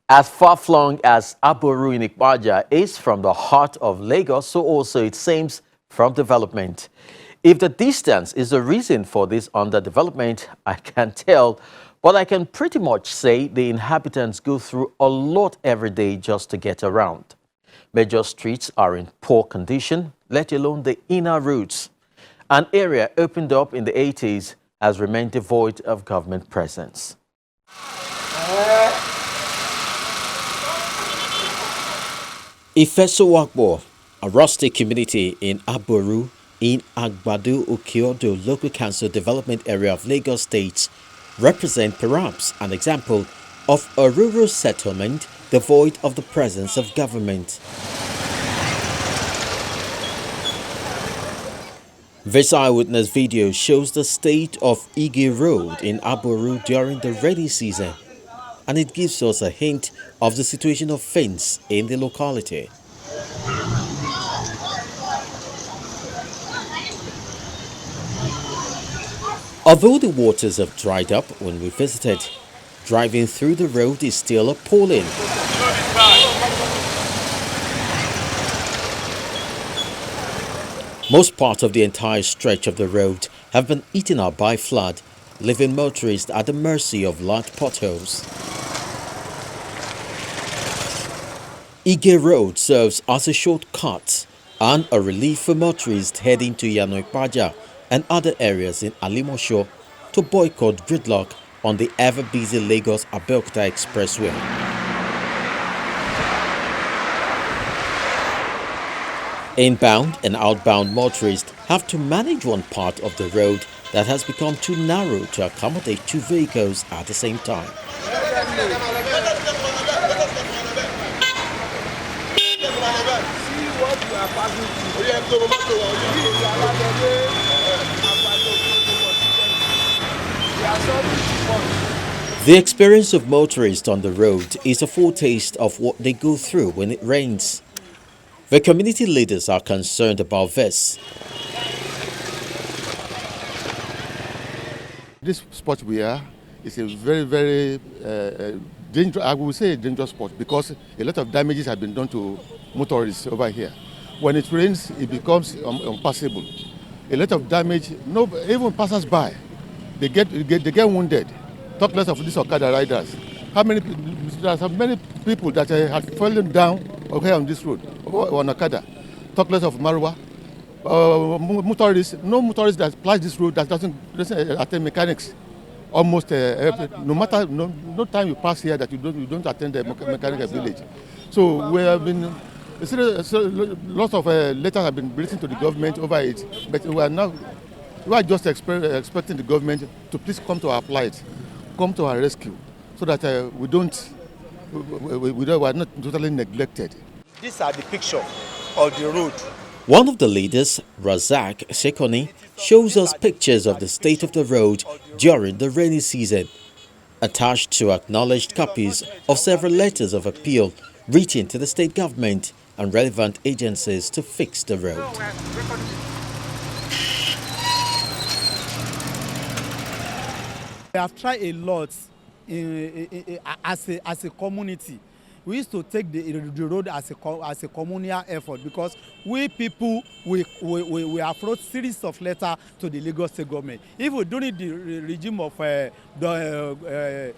As far-flung as Aboru in Ipaja is from the heart of Lagos, so also it seems from development. If the distance is the reason for this underdevelopment, I can't tell, but I can pretty much say the inhabitants go through a lot every day just to get around. Major streets are in poor condition, let alone the inner roads. An area opened up in the 80s has remained devoid of government presence. Ifesowakbo, a rustic community in Aboru, in Agbadu Okiodo local council development area of Lagos State, represent perhaps an example of a rural settlement devoid of the presence of government. This eyewitness video shows the state of Ige Road in Aboru during the rainy season, and it gives us a hint of the situation of things in the locality. Although the waters have dried up when we visited, driving through the road is still appalling. Most part of the entire stretch of the road have been eaten up by flood, leaving motorists at the mercy of large potholes. Ige Road serves as a shortcut and a relief for motorists heading to Ipaja and other areas in Alimosho to boycott gridlock on the ever-busy Lagos-Abeokuta Expressway. Inbound and outbound motorists have to manage one part of the road that has become too narrow to accommodate two vehicles at the same time. The experience of motorists on the road is a foretaste of what they go through when it rains. The community leaders are concerned about this. This spot we are is a very dangerous, I would say a dangerous spot, because a lot of damages have been done to motorists over here. When it rains, it becomes impassable. A lot of damage, even passers-by, they get wounded. Talk less of these Okada riders. There are many people that have fallen down here on this road, on Okada. Talk less of Marwa. Motorists, no motorist that applies this road that doesn't attend mechanics. Almost no time you pass here that you don't attend the mechanical village. So we have been lots of letters have been written to the government over it, but we are just expecting the government to please come to our plight, come to our rescue, so that we are not totally neglected. These are the picture of the road. One of the leaders, Rasaki Street, shows us pictures of the state of the road during the rainy season, attached to acknowledged copies of several letters of appeal written to the state government and relevant agencies to fix the road. We have tried a lot as a community. We used to take the road as a communal effort, because we people we have wrote series of letters to the Lagos State government. Even during the regime of Governor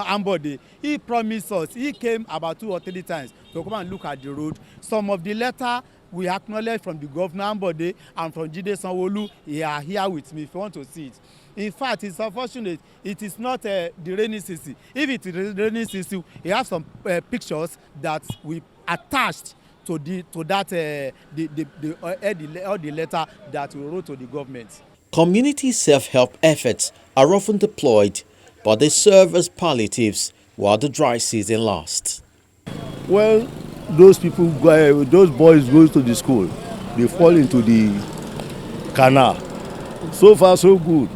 Ambode, he promised us. He came about 2 or 3 times to come and look at the road. Some of the letters we acknowledge from the Governor Ambode and from Jide Sanwo-Olu. They are here with me if you want to see it. In fact, it's unfortunate it is not the rainy season. If it is the rainy season, we have some pictures that we attached to the letter that we wrote to the government. Community self-help efforts are often deployed, but they serve as palliatives while the dry season lasts. Well, those boys go to the school, they fall into the canal. So far, so good.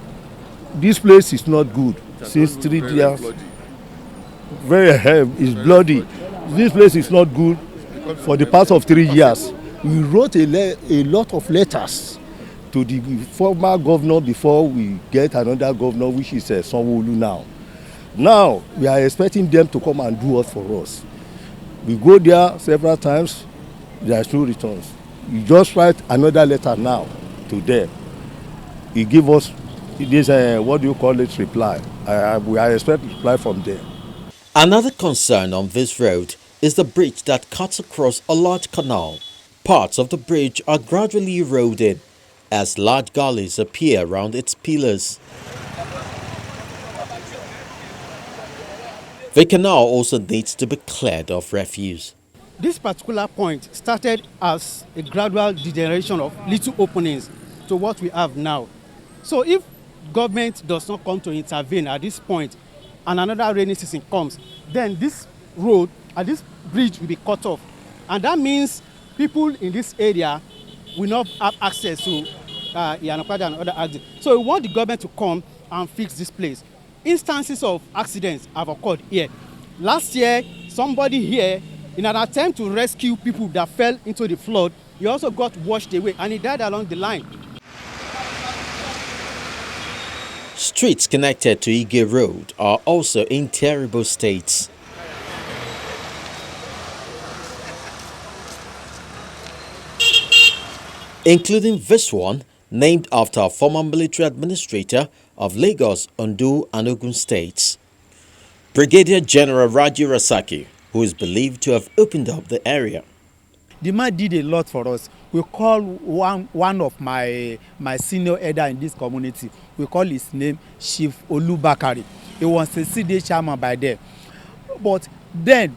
This place is not good since 3 years. Very heavy, it's bloody. This place is not good for the past of 3 years. We wrote a lot of letters to the former governor before we get another governor, which is Sanwo-Olu now. Now, we are expecting them to come and do what for us. We go there several times, there is no returns. We just write another letter now to them. He give us this, what do you call it, reply. We are expecting reply from them. Another concern on this road is the bridge that cuts across a large canal. Parts of the bridge are gradually eroded as large gullies appear around its pillars. The canal also needs to be cleared of refuse. This particular point started as a gradual degeneration of little openings to what we have now. So if government does not come to intervene at this point and another rainy season comes, then this road and this bridge will be cut off. And that means people in this area will not have access to Ipaja and other exits. So we want the government to come and fix this place. Instances of accidents have occurred here. Last year, somebody here, in an attempt to rescue people that fell into the flood, he also got washed away and he died along the line. Streets connected to Ige Road are also in terrible states. Including this one, named after a former military administrator of Lagos, Ondo and Ogun states. Brigadier General Rasaki, who is believed to have opened up the area. The man did a lot for us. We call one of my senior elder in this community. We call his name Chief Olubakari. He was a CDA chairman by then. But then,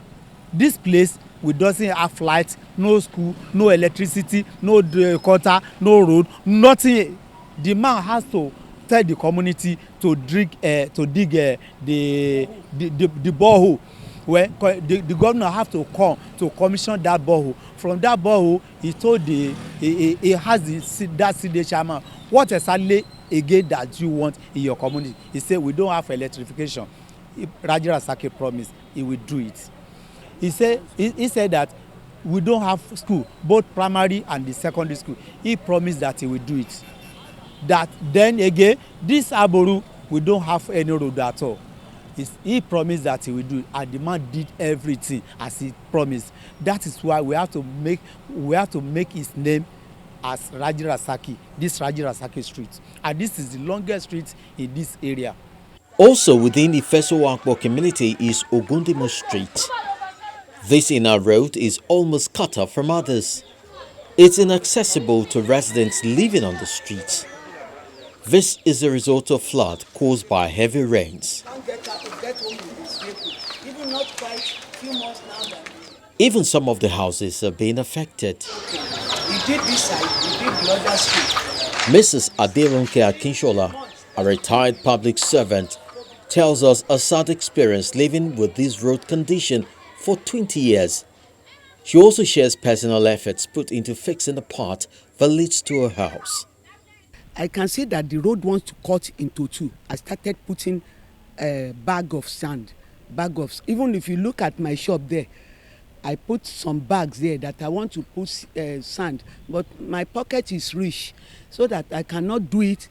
this place, we doesn't have light, no school, no electricity, no gutter, no road, nothing. The man has to tell the community to dig the borehole. Where the governor have to come to commission that borehole. From that borehole, he told he has that CDA chairman, what exactly again that you want in your community? He said, we don't have electrification. Rasaki promised he will do it. He said that we don't have school, both primary and the secondary school. He promised that he will do it. That then again, this Aboru, we don't have any road at all. He promised that he will do it, and the man did everything as he promised. That is why we have to make his name as Rasaki, this Rasaki Street. And this is the longest street in this area. Also within the Feso community is Ogundimo Street. This inner road is almost cut off from others. It's inaccessible to residents living on the streets. This is a result of flood caused by heavy rains. Even some of the houses are being affected. Mrs. Aderonke Akinshola, a retired public servant, tells us a sad experience living with this road condition for 20 years. She also shares personal efforts put into fixing the part that leads to her house. I can see that the road wants to cut into two. I started putting a bag of sand, even if you look at my shop there, I put some bags there that I want to put sand, but my pocket is rich, so that I cannot do it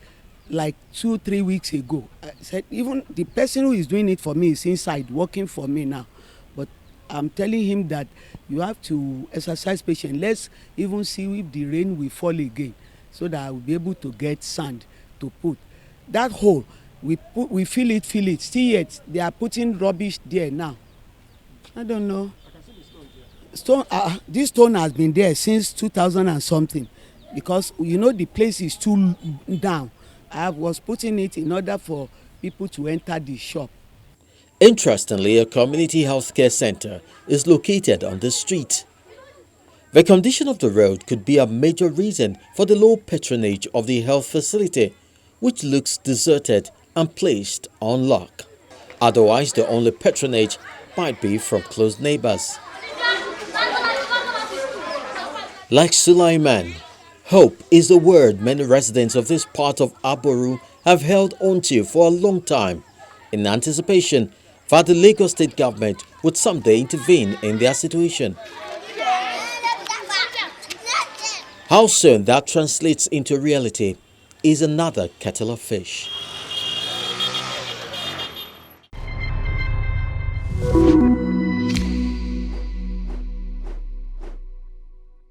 like 2-3 weeks ago. I said even the person who is doing it for me is inside working for me now, but I'm telling him that you have to exercise patience. Let's even see if the rain will fall again, so that I will be able to get sand to put. That hole, we fill it. Still yet, they are putting rubbish there now. I don't know. This stone has been there since 2000 and something, because you know the place is too down. I was putting it in order for people to enter the shop. Interestingly, a community healthcare center is located on the street. The condition of the road could be a major reason for the low patronage of the health facility, which looks deserted and placed on lock. Otherwise, the only patronage might be from close neighbors. Like Sulaiman, hope is the word many residents of this part of Aboru have held onto for a long time, in anticipation that the Lagos state government would someday intervene in their situation. How soon that translates into reality is another kettle of fish.